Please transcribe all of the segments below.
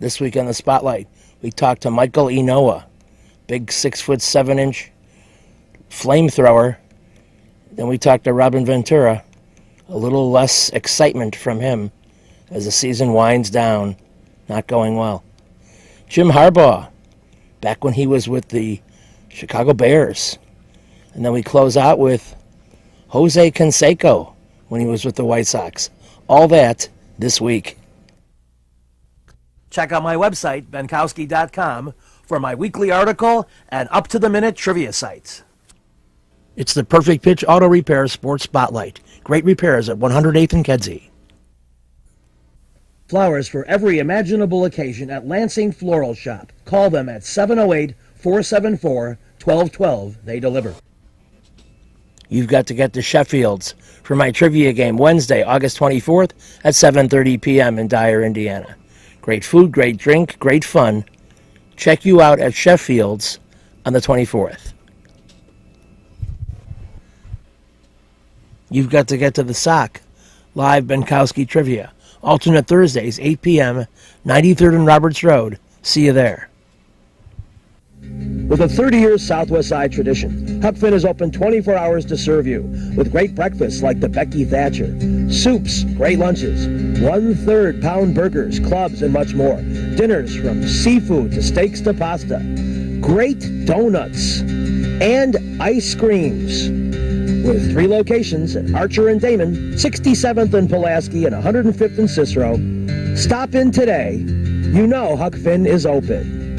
This week on the Spotlight, we talked to Michael Enoa, big 6'7" flamethrower. Then we talked to Robin Ventura, a little less excitement from him as the season winds down, not going well. Jim Harbaugh, back when he was with the Chicago Bears. And then we close out with Jose Canseco when he was with the White Sox. All that this week. Check out my website, benkowski.com, for my weekly article and up-to-the-minute trivia sites. It's the Perfect Pitch Auto Repair Sports Spotlight. Great repairs at 108th and Kedzie. Flowers for every imaginable occasion at Lansing Floral Shop. Call them at 708-474-1212. They deliver. You've got to get to Sheffield's for my trivia game Wednesday, August 24th at 7:30 p.m. in Dyer, Indiana. Great food, great drink, great fun. Check you out at Sheffield's on the 24th. You've got to get to the Sock. Live Benkowski Trivia. Alternate Thursdays, 8 p.m., 93rd and Roberts Road. See you there. With a 30-year Southwest Side tradition, Huck Finn is open 24 hours to serve you with great breakfasts like the Becky Thatcher, soups, great lunches, 1/3 pound burgers, clubs, and much more. Dinners from seafood to steaks to pasta, great donuts, and ice creams. With 3 locations at Archer and Damon, 67th and Pulaski, and 105th and Cicero. Stop in today. You know Huck Finn is open.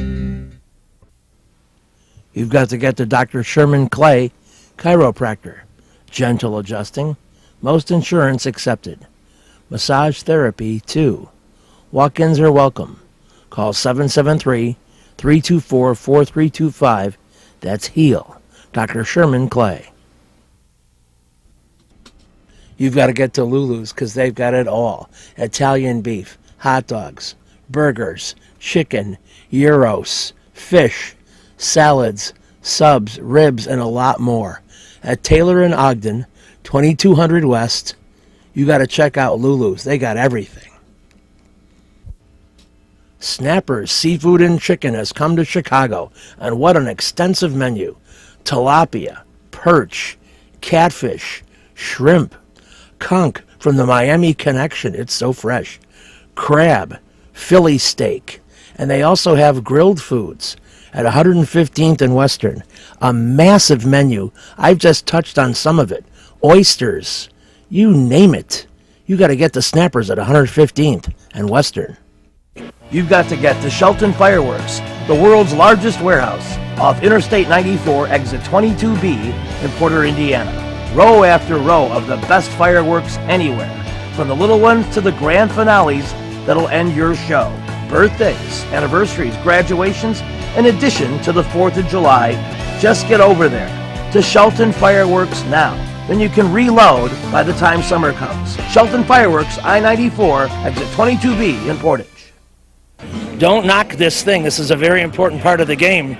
You've got to get to Dr. Sherman Clay, chiropractor. Gentle adjusting. Most insurance accepted. Massage therapy, too. Walk-ins are welcome. Call 773-324-4325. That's HEAL. Dr. Sherman Clay. You've got to get to Lulu's because they've got it all. Italian beef, hot dogs, burgers, chicken, gyros, fish, salads, subs, ribs, and a lot more. At Taylor and Ogden, 2200 West, you got to check out Lulu's. They got everything. Snappers Seafood and Chicken has come to Chicago, and what an extensive menu. Tilapia, perch, catfish, shrimp, conch from the Miami Connection, it's so fresh, crab, Philly steak, and they also have grilled foods at 115th and Western. A massive menu. I've just touched on some of it. Oysters, you name it. You got to get the Snappers at 115th and Western. You've got to get to Shelton Fireworks, the world's largest warehouse, off Interstate 94, exit 22B in Porter, Indiana. Row after row of the best fireworks anywhere, from the little ones to the grand finales that'll end your show. Birthdays, anniversaries, graduations, in addition to the 4th of July. Just get over there to Shelton Fireworks now. Then you can reload by the time summer comes. Shelton Fireworks, I-94, exit 22B in Portage. Don't knock this thing. This is a very important part of the game.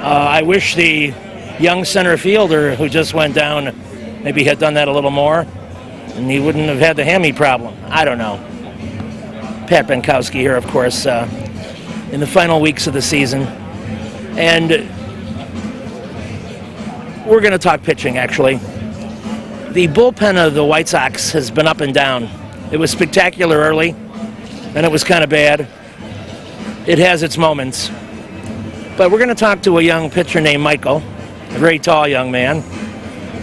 I wish the young center fielder who just went down maybe had done that a little more, and he wouldn't have had the hammy problem. I don't know. Pat Benkowski here, of course, in the final weeks of the season. And we're going to talk pitching, actually. The bullpen of the White Sox has been up and down. It was spectacular early, and it was kind of bad. It has its moments. But we're going to talk to a young pitcher named Michael, a very tall young man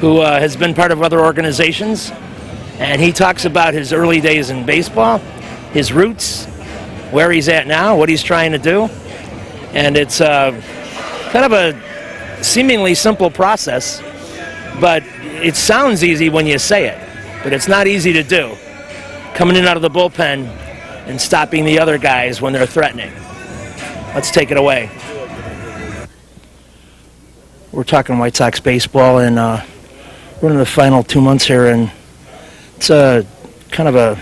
who has been part of other organizations, and he talks about his early days in baseball, his roots, where he's at now, what he's trying to do, and it's kind of a seemingly simple process, but it sounds easy when you say it, but it's not easy to do, coming in out of the bullpen and stopping the other guys when they're threatening. Let's take it away. We're talking White Sox baseball, and we're in the final 2 months here, and it's a kind of a,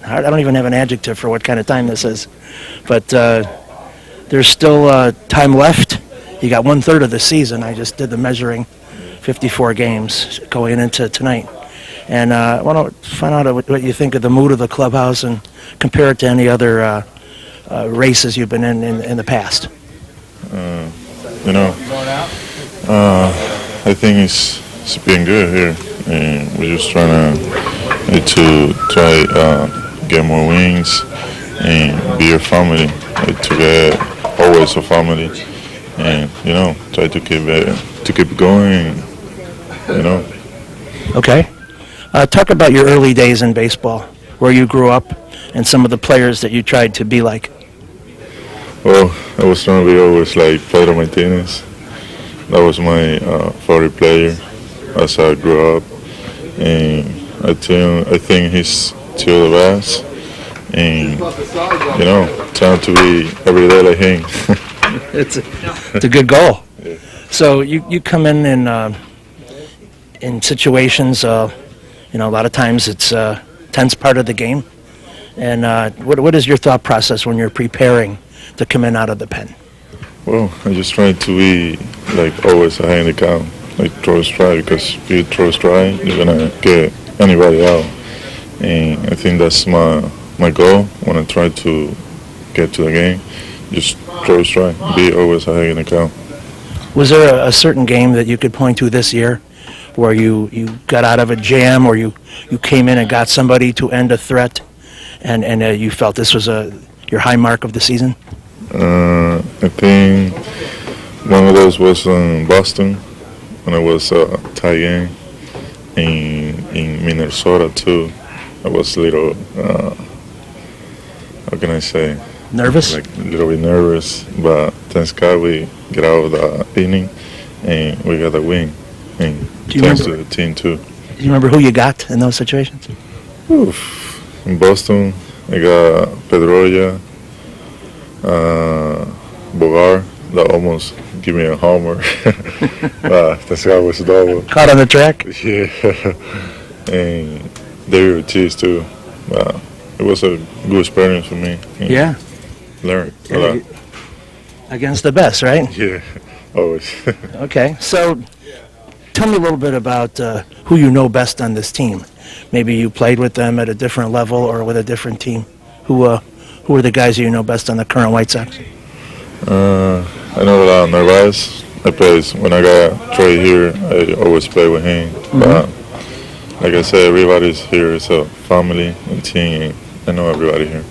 I don't even have an adjective for what kind of time this is, but there's still time left. You got 1/3 of the season. I just did the measuring, 54 games going into tonight. And I want to find out what you think of the mood of the clubhouse and compare it to any other races you've been in the past? You know, I think it's been good here, and we're just trying to get more wins and be a family, to get always a family, and try to keep going. Okay. Talk about your early days in baseball, where you grew up, and some of the players that you tried to be like. Well, I was trying to be always like Pedro Martinez. That was my favorite player as I grew up, and I think he's still the best. And trying to be every day like him. It's a good goal. Yeah. So you come in situations. A lot of times it's a tense part of the game. And what is your thought process when you're preparing to come in out of the pen? Well, I just try to be like always ahead in the count, like throw a strike, because if you throw a strike, you're gonna get anybody out. And I think that's my goal when I try to get to the game. Just throw a strike, be always ahead in the count. Was there a certain game that you could point to this year where you got out of a jam, or you came in and got somebody to end a threat, and you felt this was your high mark of the season? I think one of those was in Boston when I was a tie game, in Minnesota too. I was a little, how can I say? Nervous? Like a little bit nervous, but thanks God we get out of the inning and we got the win. And thanks to the team too. Do you remember who you got in those situations? Oof. In Boston, I got Pedroia, Bogar, that almost gave me a homer. Thanks God was double. Caught on the track? Yeah. And David Ortiz too. It was a good experience for me. Yeah. Learned a lot. Against the best, right? Yeah, always. Okay, so tell me a little bit about who you know best on this team. Maybe you played with them at a different level or with a different team. Who are the guys you know best on the current White Sox? I know Narvaez. When I got traded here, I always play with him. Mm-hmm. But like I said, everybody's here. It's a family and team. I know everybody here.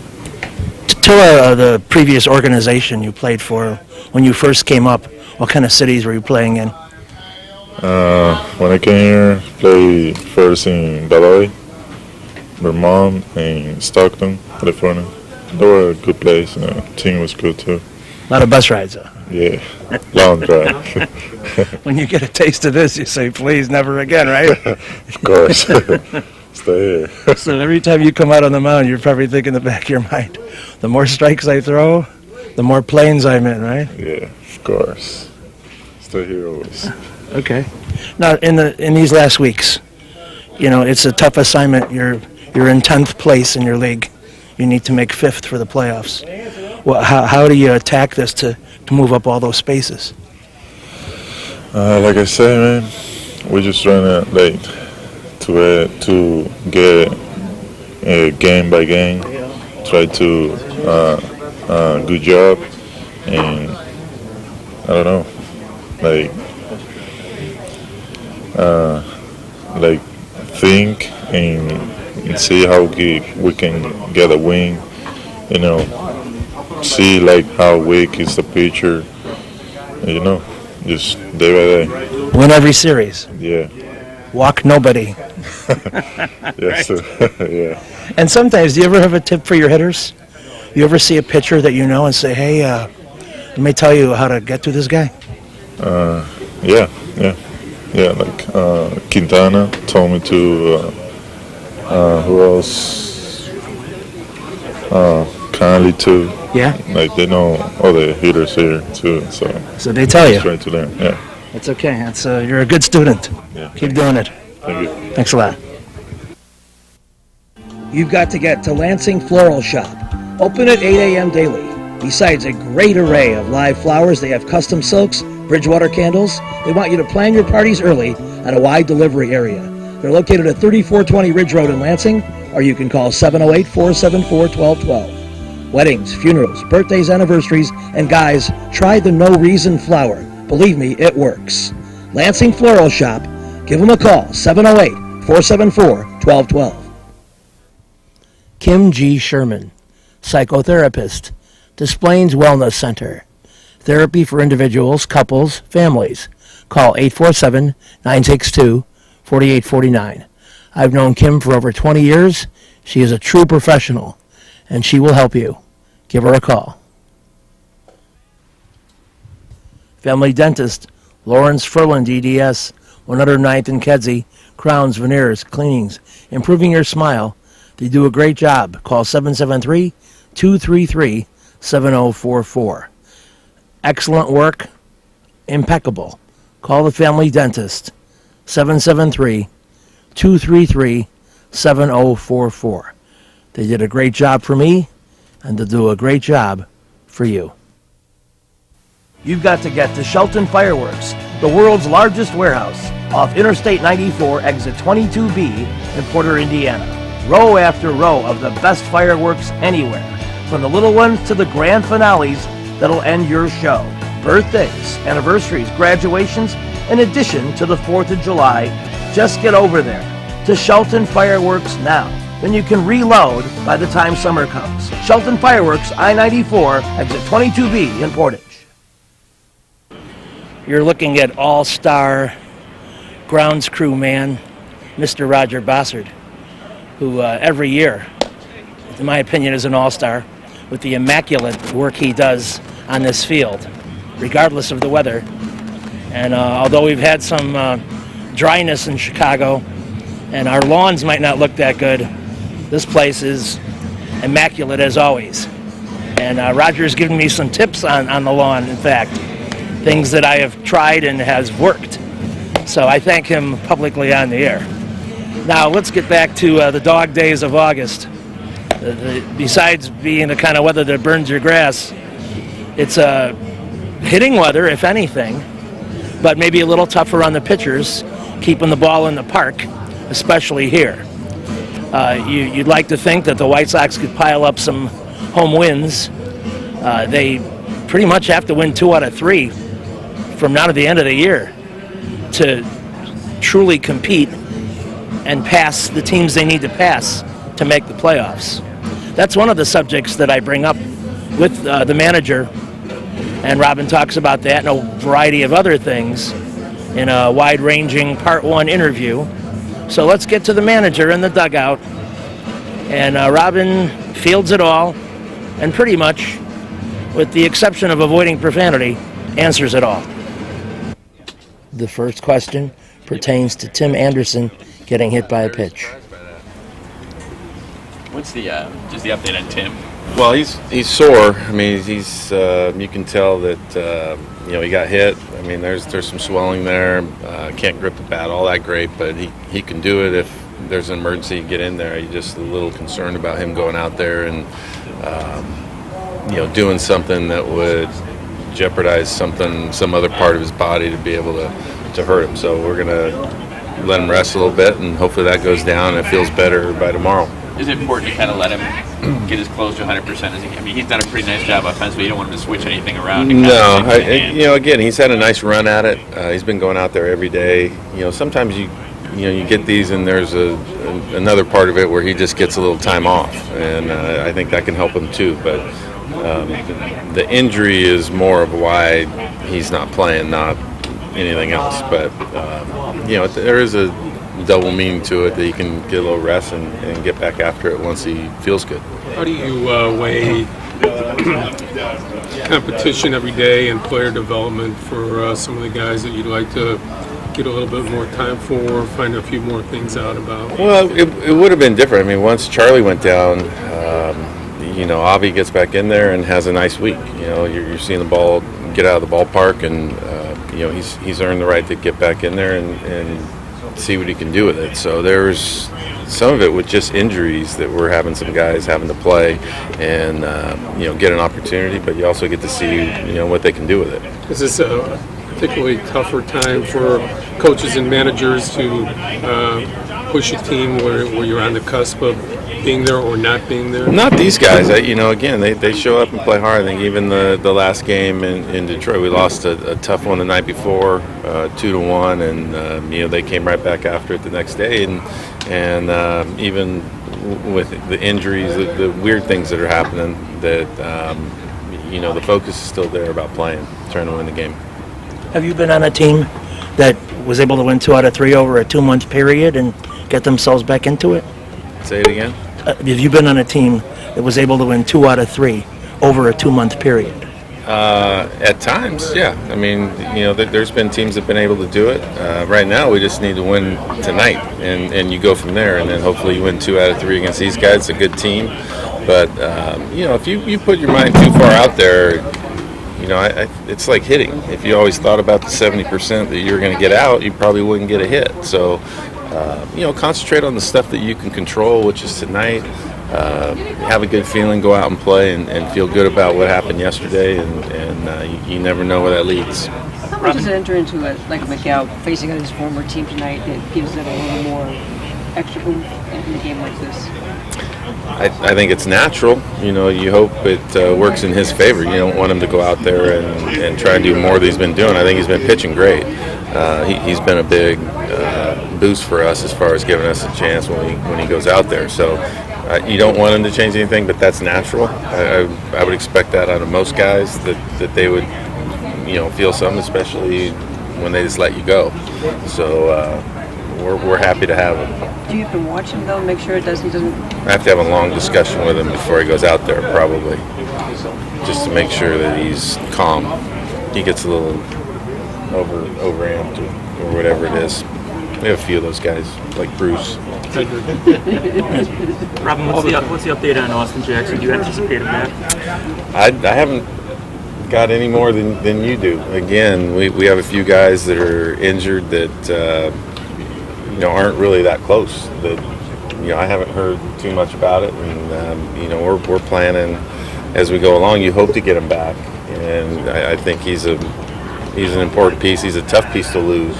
Tell the previous organization you played for, when you first came up, what kind of cities were you playing in? When I came here, played first in Beloit, Vermont, and Stockton, California. They were a good place, and the team was good too. A lot of bus rides, huh? Yeah, long drive. When you get a taste of this, you say, please, never again, right? Of course. Stay here. So every time you come out on the mound, you're probably thinking in the back of your mind, the more strikes I throw, the more planes I'm in, right? Yeah, of course. Stay here always. Okay. Now, in these last weeks, it's a tough assignment. You're in 10th place in your league. You need to make 5th for the playoffs. Well, how do you attack this to move up all those spaces? Like I said, man, we're just trying to get game by game, try to good job, and I don't know, like think and see how we can get a win. See like how weak is the pitcher. Just day by day. Win every series. Yeah. Walk nobody. Yes. Right. Yeah. And sometimes, do you ever have a tip for your hitters? You ever see a pitcher that you know and say, hey, let me tell you how to get to this guy? Yeah. Like Quintana told me to. Who else? Conley too. Yeah. Like they know all the hitters here too, so they tell you. Try to learn. Yeah. That's okay. You're a good student. Yeah. Keep doing it. Thank you. Thanks a lot. You've got to get to Lansing Floral Shop. Open at 8 a.m. daily. Besides a great array of live flowers, they have custom silks, Bridgewater candles. They want you to plan your parties early at a wide delivery area. They're located at 3420 Ridge Road in Lansing, or you can call 708-474-1212. weddings, funerals, birthdays, anniversaries, and guys, try the No Reason flower. Believe me, it works. Lansing Floral Shop. Give them a call, 708-474-1212. Kim G. Sherman, psychotherapist, Des Plaines Wellness Center. Therapy for individuals, couples, families. Call 847-962-4849. I've known Kim for over 20 years. She is a true professional, and she will help you. Give her a call. Family Dentist, Lawrence Furlan, DDS, 109th and Kedzie, crowns, veneers, cleanings, improving your smile. They do a great job. Call 773-233-7044. Excellent work, impeccable. Call the Family Dentist, 773-233-7044. They did a great job for me, and they'll do a great job for you. You've got to get to Shelton Fireworks, the world's largest warehouse, off Interstate 94, exit 22B in Porter, Indiana. Row after row of the best fireworks anywhere, from the little ones to the grand finales that'll end your show. Birthdays, anniversaries, graduations, in addition to the 4th of July. Just get over there to Shelton Fireworks now. Then you can reload by the time summer comes. Shelton Fireworks, I-94, exit 22B in Portage. You're looking at all-star grounds crew man, Mr. Roger Bossard, who every year, in my opinion, is an all-star with the immaculate work he does on this field, regardless of the weather. And although we've had some dryness in Chicago, and our lawns might not look that good, this place is immaculate as always. And Roger's given me some tips on the lawn, in fact, things that I have tried and has worked. So I thank him publicly on the air. Now let's get back to the dog days of August. Besides being the kind of weather that burns your grass, it's hitting weather, if anything, but maybe a little tougher on the pitchers, keeping the ball in the park, especially here. You'd like to think that the White Sox could pile up some home wins. They pretty much have to win 2 out of 3 from now to the end of the year to truly compete and pass the teams they need to pass to make the playoffs. That's one of the subjects that I bring up with the manager, and Robin talks about that and a variety of other things in a wide-ranging Part 1 interview. So let's get to the manager in the dugout, and Robin fields it all, and pretty much, with the exception of avoiding profanity, answers it all. The first question pertains to Tim Anderson getting hit by a pitch. What's the just the update on Tim? Well, he's sore. I mean, he's you can tell that he got hit. I mean, there's some swelling there. Can't grip the bat all that great, but he can do it if there's an emergency. Get in there. You're just a little concerned about him going out there and doing something that would jeopardize some other part of his body to be able to hurt him. So we're gonna let him rest a little bit, and hopefully that goes down and it feels better by tomorrow. Is it important to kind of let him get as close to 100% as he can? I mean, he's done a pretty nice job offensively. You don't want him to switch anything around. No, again, he's had a nice run at it. He's been going out there every day. Sometimes you get these, and there's another part of it where he just gets a little time off, and I think that can help him too. But the injury is more of why he's not playing, not anything else. But there is a double meaning to it that he can get a little rest and get back after it once he feels good. How do you weigh competition every day and player development for some of the guys that you'd like to get a little bit more time for, find a few more things out about? Well, it would have been different. I mean, once Charlie went down, Avi gets back in there and has a nice week. You're seeing the ball get out of the ballpark, and he's earned the right to get back in there and see what he can do with it. So there's some of it with just injuries that we're having some guys having to play and get an opportunity, but you also get to see what they can do with it. Is this a particularly tougher time for coaches and managers to push a team where you're on the cusp of being there or not being there? Not these guys. Again, they show up and play hard. I think even the last game in Detroit, we lost a tough one the night before, 2-1, and they came right back after it the next day, and even with the injuries, the weird things that are happening, that the focus is still there about playing, trying to win the game. Have you been on a team that was able to win 2 out of 3 over a 2-month period and get themselves back into it? Say it again. Have you been on a team that was able to win 2 out of 3 over a 2-month period? At times, yeah. I mean, there's been teams that have been able to do it. Right now, we just need to win tonight, and you go from there, and then hopefully you win 2 out of 3 against these guys. It's a good team, but if you put your mind too far out there, it's like hitting. If you always thought about the 70% that you're going to get out, you probably wouldn't get a hit. So, concentrate on the stuff that you can control, which is tonight. Have a good feeling, go out and play, and feel good about what happened yesterday, and you never know where that leads. How much does it enter into like a McDowell facing his former team tonight that gives them a little more extra oomph in a game like this? I think it's natural. You hope it works in his favor. You don't want him to go out there and try and do more than he's been doing. I think he's been pitching great. He's been a big boost for us as far as giving us a chance when he goes out there. So you don't want him to change anything, but that's natural. I would expect that out of most guys, that they would feel something, especially when they just let you go. So we're happy to have him. Do you have to watch him though, make sure he doesn't? I have to have a long discussion with him before he goes out there, probably, just to make sure that he's calm. He gets a little overamped or whatever it is. We have a few of those guys, like Bruce. Robin, what's the update on Austin Jackson? Do you anticipate him back? I haven't got any more than you do. Again, we have a few guys that are injured that aren't really that close. That I haven't heard too much about it, and we're planning as we go along. You hope to get him back, and I think he's an important piece. He's a tough piece to lose,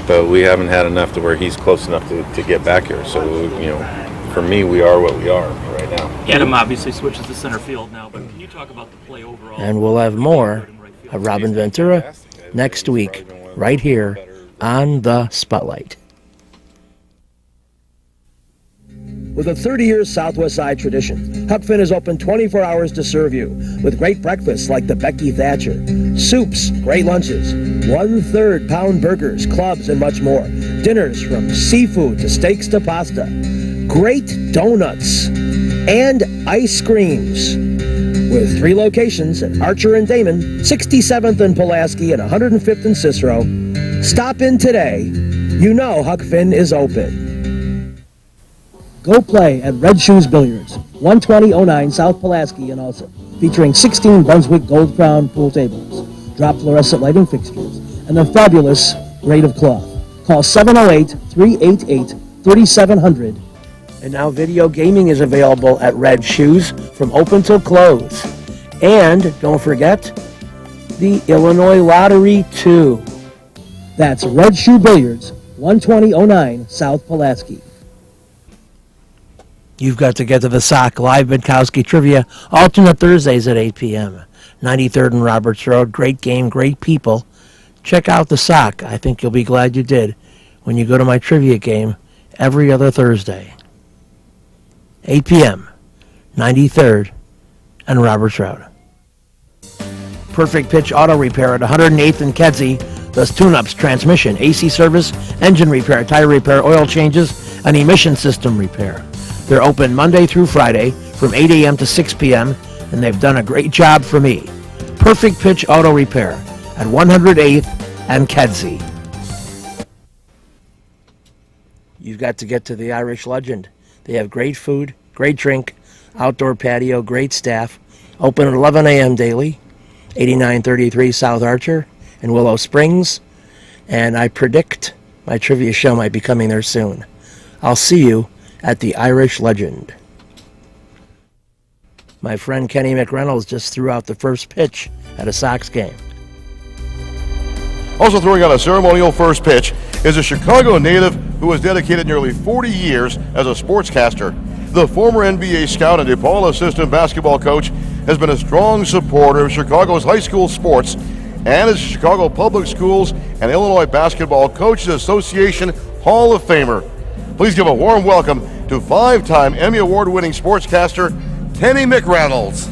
but we haven't had enough to where he's close enough to get back here. So for me, we are what we are right now. Adam obviously switches to center field now, but can you talk about the play overall? And we'll have more of Robin Ventura next week, right here on The Spotlight. With a 30-year Southwest Side tradition, Huck Finn is open 24 hours to serve you with great breakfasts like the Becky Thatcher, soups, great lunches, 1/3 pound burgers, clubs, and much more. Dinners from seafood to steaks to pasta, great donuts, and ice creams. With 3 locations at Archer and Damon, 67th and Pulaski, and 105th and Cicero. Stop in today. You know Huck Finn is open. Go play at Red Shoes Billiards, 12009 South Pulaski in Ulsa, featuring 16 Brunswick Gold Crown pool tables, drop fluorescent lighting fixtures, and a fabulous grade of cloth. Call 708-388-3700. And now video gaming is available at Red Shoes from open till close. And don't forget, the Illinois Lottery too. That's Red Shoe Billiards, 12009 South Pulaski. You've got to get to the Sock Live Bidkowski Trivia, alternate Thursdays at 8 p.m. 93rd and Roberts Road. Great game, great people. Check out the Sock. I think you'll be glad you did when you go to my trivia game every other Thursday. 8 p.m., 93rd and Roberts Road. Perfect Pitch Auto Repair at 108th and Kedzie does tune-ups, transmission, AC service, engine repair, tire repair, oil changes, and emission system repair. They're open Monday through Friday from 8 a.m. to 6 p.m., and they've done a great job for me. Perfect Pitch Auto Repair at 108th and Kedzie. You've got to get to the Irish Legend. They have great food, great drink, outdoor patio, great staff. Open at 11 a.m. daily, 8933 South Archer in Willow Springs. And I predict my trivia show might be coming there soon. I'll see you at the Irish Legend. My friend Kenny McReynolds just threw out the first pitch at a Sox game. Also throwing out a ceremonial first pitch is a Chicago native who has dedicated nearly 40 years as a sportscaster. The former NBA scout and DePaul assistant basketball coach has been a strong supporter of Chicago's high school sports and is Chicago Public Schools and Illinois Basketball Coaches Association Hall of Famer. Please give a warm welcome to 5-time Emmy Award-winning sportscaster Tenny McReynolds.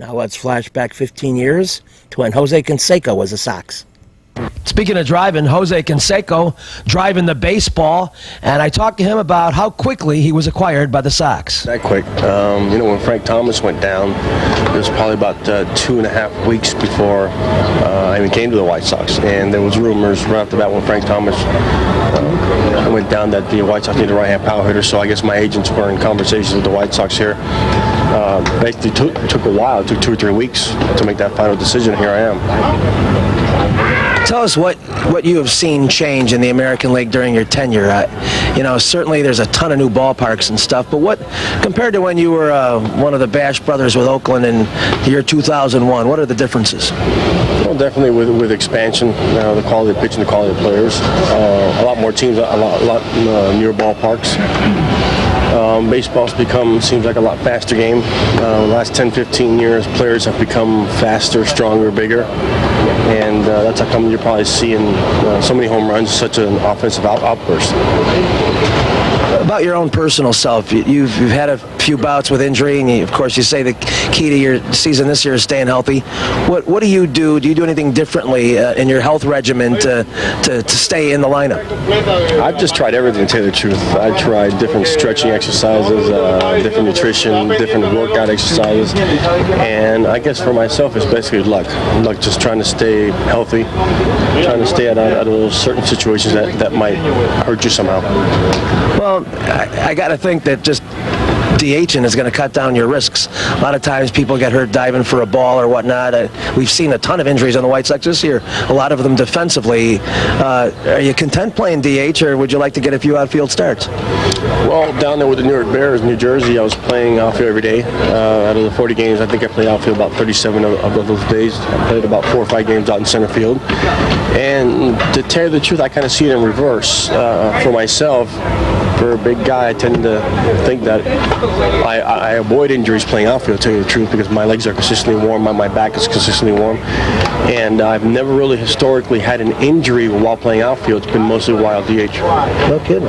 Now let's flash back 15 years to when Jose Canseco was a Sox. Speaking of driving, Jose Canseco driving the baseball, and I talked to him about how quickly he was acquired by the Sox. That quick. When Frank Thomas went down, it was probably about 2.5 weeks before I even came to the White Sox. And there was rumors right after that when Frank Thomas went down that the White Sox needed a right-hand power hitter. So I guess my agents were in conversations with the White Sox here. Basically took a while. It took 2 or 3 weeks to make that final decision. Here I am. Tell us what you have seen change in the American League during your tenure. Certainly there's a ton of new ballparks and stuff, but what, compared to when you were one of the Bash brothers with Oakland in the year 2001, what are the differences? Well, definitely with expansion, the quality of pitching, the quality of players, a lot more teams, a lot newer ballparks. Baseball's seems like a lot faster game. The last 10-15 years, players have become faster, stronger, bigger, and that's how come you're probably seeing so many home runs, such an offensive outburst. About your own personal self, you've had a few bouts with injury, and of course you say the key to your season this year is staying healthy. What do you do? Do you do anything differently in your health regimen to stay in the lineup? I've just tried everything, to tell you the truth. I tried different stretching exercises, different nutrition, different workout exercises, and I guess for myself it's basically luck, just trying to stay healthy, trying to stay out of those certain situations that might hurt you somehow. Well, I got to think that just DHing is going to cut down your risks. A lot of times people get hurt diving for a ball or whatnot. We've seen a ton of injuries on the White Sox this year, a lot of them defensively. Are you content playing DH, or would you like to get a few outfield starts? Well, down there with the New York Bears, New Jersey, I was playing outfield every day. Out of the 40 games, I think I played outfield about 37 of those days. I played about 4 or 5 games out in center field. And to tell you the truth, I kind of see it in reverse. For myself, for a big guy, I tend to think that I avoid injuries playing outfield, to tell you the truth, because my legs are consistently warm, my back is consistently warm, and I've never really historically had an injury while playing outfield. It's been mostly wild DH. No kidding.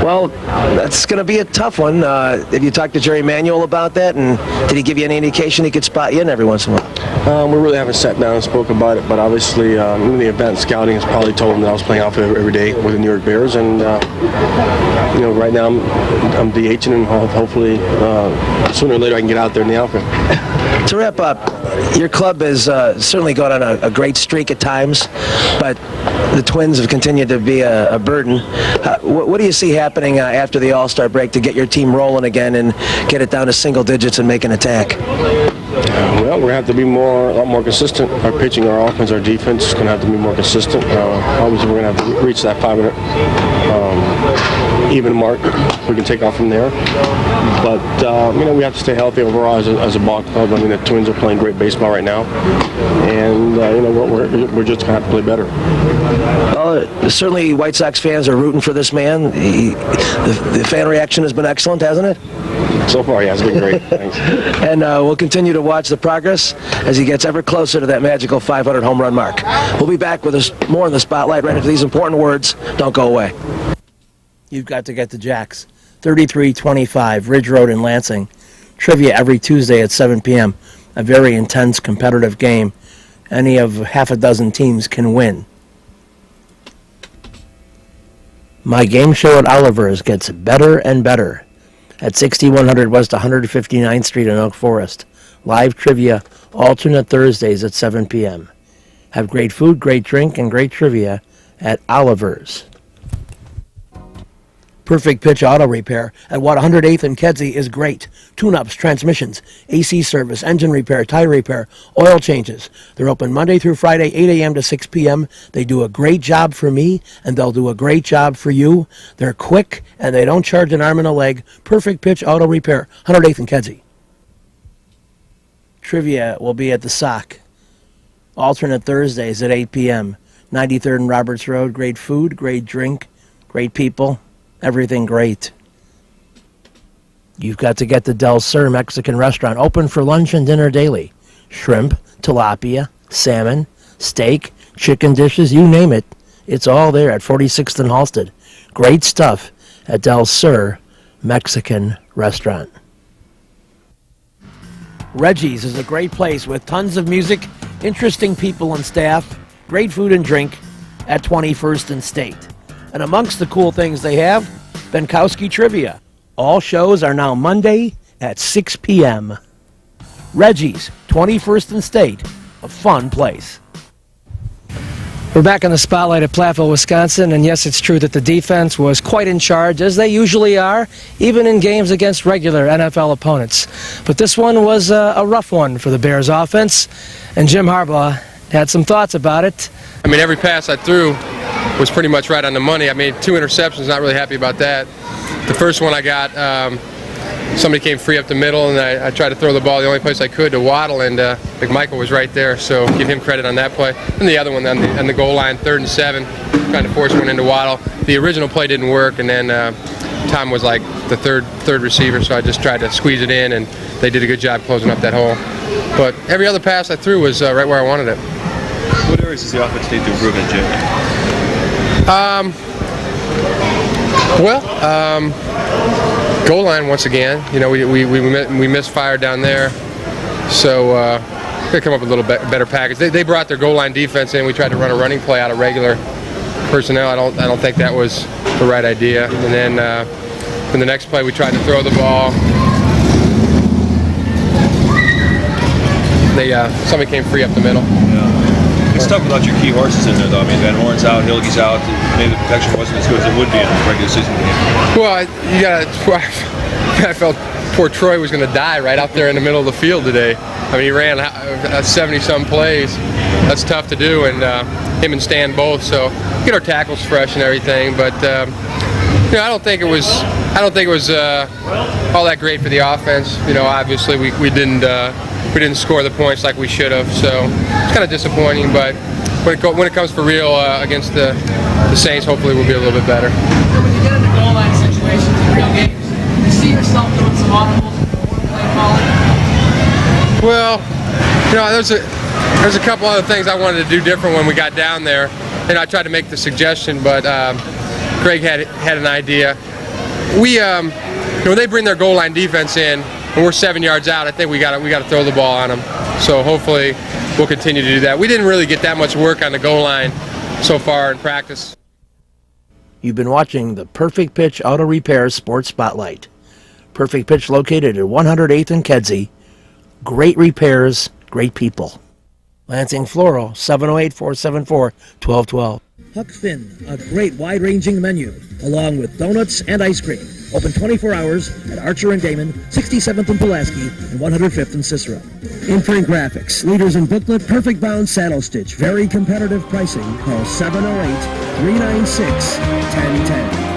Well, that's going to be a tough one. Have you talked to Jerry Manuel about that, and did he give you any indication he could spot you in every once in a while? We really haven't sat down and spoke about it, but obviously in the event, scouting has probably told him that I was playing outfield every day with the New York Bears, and right now I'm DHing, and hopefully sooner or later I can get out there in the outfield. To wrap up, your club has certainly gone on a great streak at times, but the Twins have continued to be a burden. What do you see happening after the All-Star break to get your team rolling again and get it down to single digits and make an attack? Well, we're going to have to be a lot more consistent. Our pitching, our offense, our defense is going to have to be more consistent. Obviously, we're going to have to reach that 500 even mark. We can take off from there. But, we have to stay healthy overall as a ball club. I mean, the Twins are playing great baseball right now. And, we're just going to have to play better. Well, certainly White Sox fans are rooting for this man. The fan reaction has been excellent, hasn't it? So far, yeah, it's been great. Thanks. And we'll continue to watch the progress as he gets ever closer to that magical 500 home run mark. We'll be back with more in the spotlight right after these important words. Don't go away. You've got to get to Jack's, 3325 Ridge Road in Lansing. Trivia every Tuesday at 7 p.m. A very intense competitive game. Any of half a dozen teams can win. My game show at Oliver's gets better and better. At 6100 West 159th Street in Oak Forest. Live trivia, alternate Thursdays at 7 p.m. Have great food, great drink, and great trivia at Oliver's. Perfect Pitch Auto Repair at 108th and Kedzie is great. Tune-ups, transmissions, AC service, engine repair, tire repair, oil changes. They're open Monday through Friday, 8 a.m. to 6 p.m. They do a great job for me, and they'll do a great job for you. They're quick, and they don't charge an arm and a leg. Perfect Pitch Auto Repair, 108th and Kedzie. Trivia will be at the Sock. Alternate Thursdays at 8 p.m. 93rd and Roberts Road. Great food, great drink, great people. Everything great. You've got to get the Del Sur Mexican restaurant, open for lunch and dinner daily. Shrimp, tilapia, salmon, steak, chicken dishes, you name it. It's all there at 46th and Halsted. Great stuff at Del Sur Mexican restaurant. Reggie's is a great place with tons of music, interesting people and staff, great food and drink at 21st and State. And amongst the cool things they have, Benkowski Trivia. All shows are now Monday at 6 p.m. Reggie's, 21st and State, a fun place. We're back in the spotlight at Platteville, Wisconsin, and yes, it's true that the defense was quite in charge, as they usually are, even in games against regular NFL opponents. But this one was a rough one for the Bears offense, and Jim Harbaugh had some thoughts about it. I mean, every pass I threw was pretty much right on the money. I made 2 interceptions, not really happy about that. The first one I got, somebody came free up the middle, and I tried to throw the ball the only place I could to Waddle, and McMichael was right there, so give him credit on that play. And the other one on the goal line, 3rd and 7, trying to force one into Waddle. The original play didn't work, and then Tom was like the third receiver, so I just tried to squeeze it in, and they did a good job closing up that hole. But every other pass I threw was right where I wanted it. What areas does the offense need to improve in, Jim? Goal line once again. You know, we misfired down there, so they come up with a little better package. They brought their goal line defense in. We tried to run a running play out of regular personnel. I don't think that was the right idea. And then in the next play, we tried to throw the ball. Somebody came free up the middle. Yeah. It's tough without your key horses in there, though. I mean, Van Horn's out, Hilge's out. Maybe the protection wasn't as good as it would be in a regular season game. Well, I felt poor Troy was going to die right out there in the middle of the field today. I mean, he ran 70-some plays. That's tough to do, and him and Stan both. So get our tackles fresh and everything. But you know, I don't think it was all that great for the offense. You know, obviously we didn't score the points like we should have, so it's kind of disappointing. But when it comes for real against the Saints, hopefully we'll be a little bit better. When you get into goal line situations in real games, you see yourself doing some audibles before play calling? Well, you know, there's a couple other things I wanted to do different when we got down there, and I tried to make the suggestion, but Greg had an idea. We, when they bring their goal line defense in, and we're 7 yards out, I think we got to throw the ball on them. So hopefully we'll continue to do that. We didn't really get that much work on the goal line so far in practice. You've been watching the Perfect Pitch Auto Repair Sports Spotlight. Perfect Pitch located at 108th and Kedzie. Great repairs, great people. Lansing Floral, 708-474-1212. Huck Finn, a great wide-ranging menu, along with donuts and ice cream. Open 24 hours at Archer and Damon, 67th and Pulaski, and 105th and Cicero. Imprint Graphics, leaders in booklet, perfect bound saddle stitch, very competitive pricing. Call 708-396-1010.